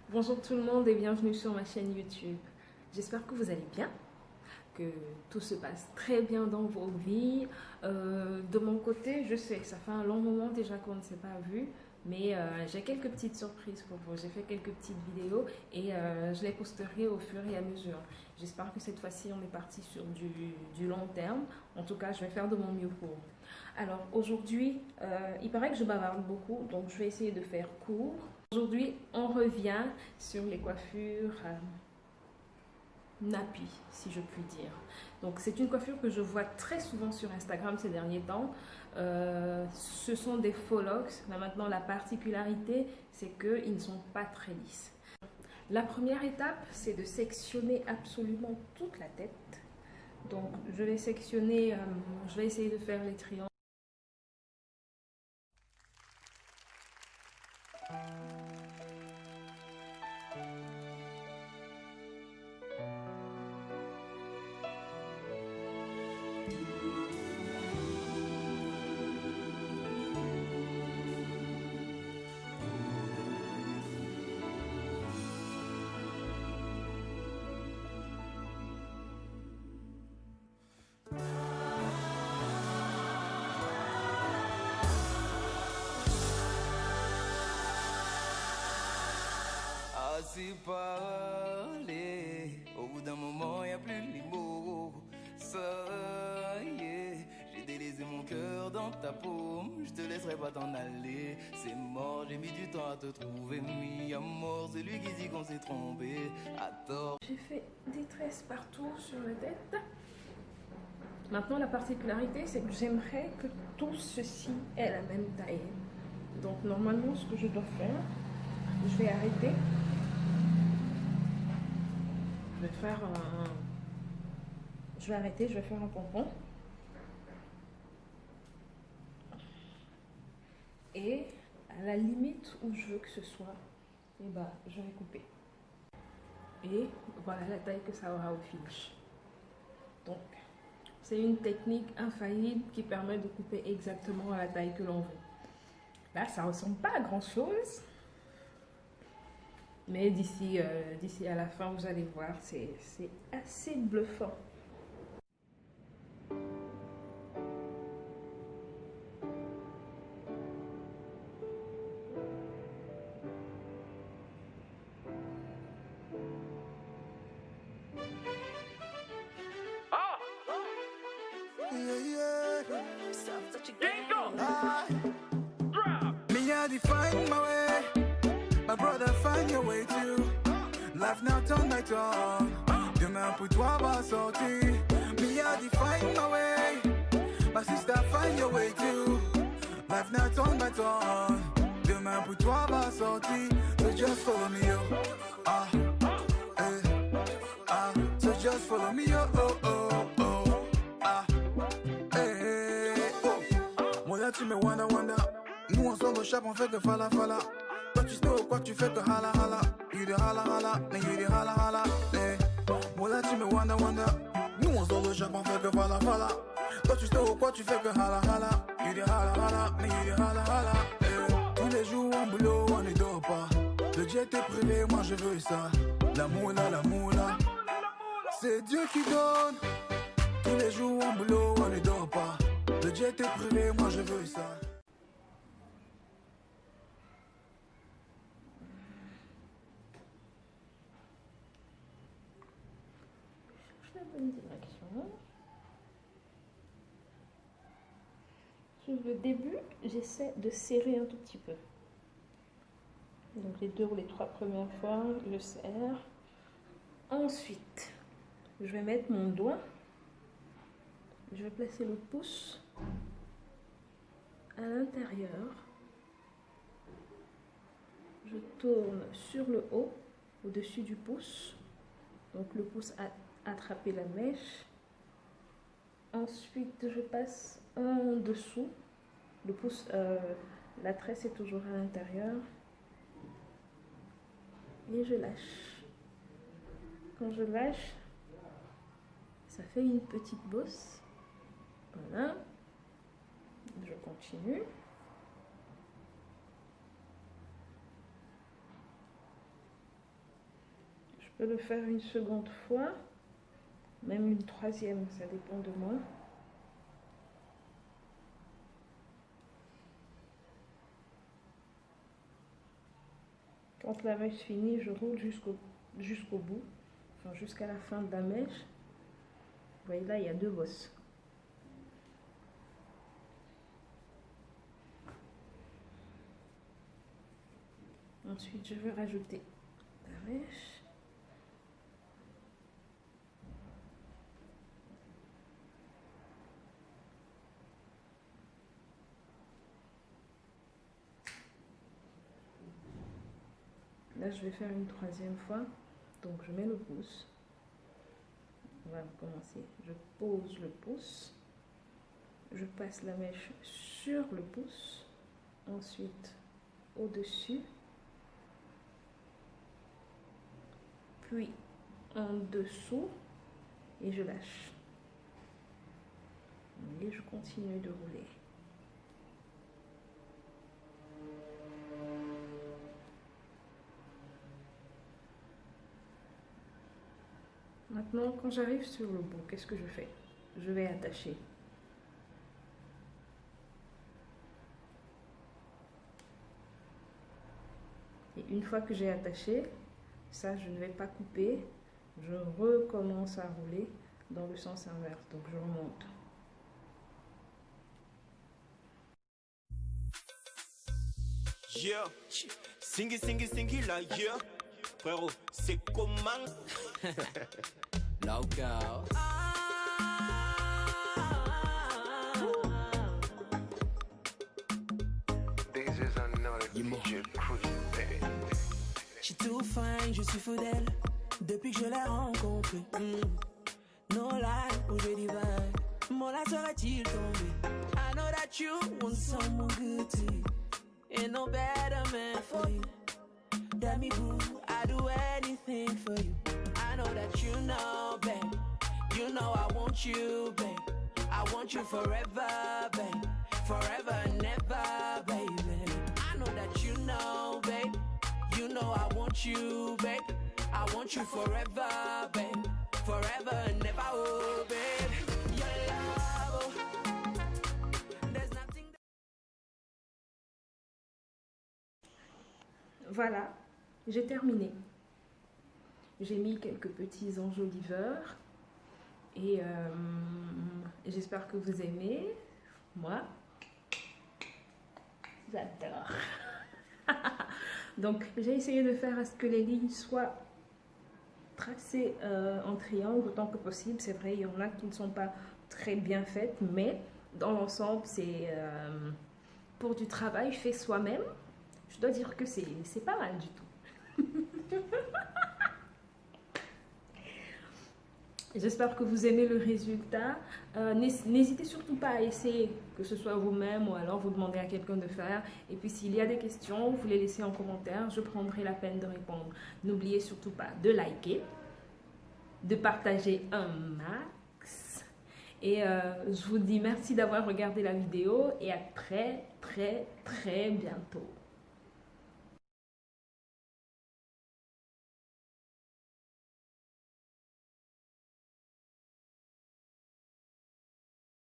Bonjour tout le monde et bienvenue sur ma chaîne YouTube. J'espère que vous allez bien, que tout se passe très bien dans vos vies. De mon côté, je sais, ça fait un long moment déjà qu'on ne s'est pas vu, mais j'ai quelques petites surprises pour vous. J'ai fait quelques petites vidéos et je les posterai au fur et à mesure. J'espère que cette fois-ci, on est parti sur du long terme. En tout cas, je vais faire de mon mieux pour. Alors aujourd'hui, il paraît que je bavarde beaucoup, donc je vais essayer de faire court. Aujourd'hui, on revient sur les coiffures nappy, si je puis dire. Donc, c'est une coiffure que je vois très souvent sur Instagram ces derniers temps. Ce sont des faux locks. Là, maintenant, la particularité, c'est qu'ils ne sont pas très lisses. La première étape, c'est de sectionner absolument toute la tête. Donc, je vais sectionner, je vais essayer de faire les triangles. Assez parler, au bout d'un moment y a plus les mots. Ça y est, j'ai délaissé mon cœur dans ta paume. Je te laisserai pas t'en aller, c'est mort. J'ai mis du temps à te trouver, mis à mort celui qui dit qu'on s'est trompé. À tort. J'ai fait des tresses partout sur la tête. Maintenant, la particularité, c'est que j'aimerais que tout ceci ait la même taille. Donc, normalement, ce que je dois faire, je vais arrêter. Je vais arrêter, je vais faire un pompon. Et à la limite où je veux que ce soit, eh ben, je vais couper. Et voilà la taille que ça aura au finish. Donc, c'est une technique infaillible qui permet de couper exactement à la taille que l'on veut. Là, ça ressemble pas à grand chose. Mais d'ici à la fin, vous allez voir, c'est assez bluffant. Me I define my way, my brother find your way too. Life now turn by turn, demain pour toi va sortir. Me I define my way, my sister find your way too. Life now turn by turn, demain pour toi va sortir. So just follow me yo, so just follow me yo, Moi là tu me wonder. Nous on sort au chap, on fait que fala. Toi tu sais quoi tu fais que hala. You de hala, mais you de hala. Moi là tu me wonder. Nous on sort au chap, on fait que fala. Toi tu sais quoi tu fais que hala. You de hala, mais you de hala. Tous les jours en boulot, on ne dort pas. Le jet est privé, moi je veux ça. La moula. C'est Dieu qui donne. Tous les jours en boulot, on ne dort pas. Le jet est privé, moi je veux ça. La bonne direction. Sur le début, j'essaie de serrer un tout petit peu. Donc les 2 ou les 3 premières fois, je serre. Ensuite, je vais mettre mon doigt. Je vais placer le pouce à l'intérieur. Je tourne sur le haut, au-dessus du pouce. Donc le pouce a attrapé la mèche. Ensuite, je passe en dessous. Le pouce, la tresse est toujours à l'intérieur. Et je lâche. Quand je lâche, ça fait une petite bosse. Voilà. Je continue. Je vais le faire une seconde fois, même une troisième, ça dépend de moi. Quand la mèche finit, je roule jusqu'au bout, enfin jusqu'à la fin de la mèche. Vous voyez là, il y a 2 bosses. Ensuite, je vais rajouter la mèche. Là, je vais faire une troisième fois. Donc, je mets le pouce. On va commencer. Je pose le pouce. Je passe la mèche sur le pouce. Ensuite, au-dessus. Puis, en dessous. Et je lâche. Et je continue de rouler. Maintenant, quand j'arrive sur le bout, qu'est-ce que je fais? Je vais attacher. Et une fois que j'ai attaché, ça, je ne vais pas couper. Je recommence à rouler dans le sens inverse. Donc, je remonte. Yeah, singy là, yeah. Frérot, c'est comment? Local. This is another DJ Cruise, baby. She too fine, je suis fou d'elle depuis que je l'ai rencontrée. No lie, où je divine, mon là serait-il tombé? I know that you want someone good to you. Ain't no better man for you. Tell me boo, I do anything for you. I know that you know, babe. You know I want you, babe. I want you forever, babe. Forever and ever, baby. I know that you know, babe. You know I want you, babe. I want you forever, babe. Forever and ever, oh, babe. Your love, oh. There's nothing. Voilà, j'ai terminé. J'ai mis quelques petits enjoliveurs et j'espère que vous aimez. Moi, j'adore. Donc, j'ai essayé de faire à ce que les lignes soient tracées en triangle autant que possible. C'est vrai, il y en a qui ne sont pas très bien faites, mais dans l'ensemble, c'est pour du travail fait soi-même. Je dois dire que c'est pas mal du tout. J'espère que vous aimez le résultat. N'hésitez surtout pas à essayer, que ce soit vous-même ou alors vous demandez à quelqu'un de faire. Et puis s'il y a des questions, vous les laissez en commentaire. Je prendrai la peine de répondre. N'oubliez surtout pas de liker, de partager un max. Et je vous dis merci d'avoir regardé la vidéo et à très bientôt.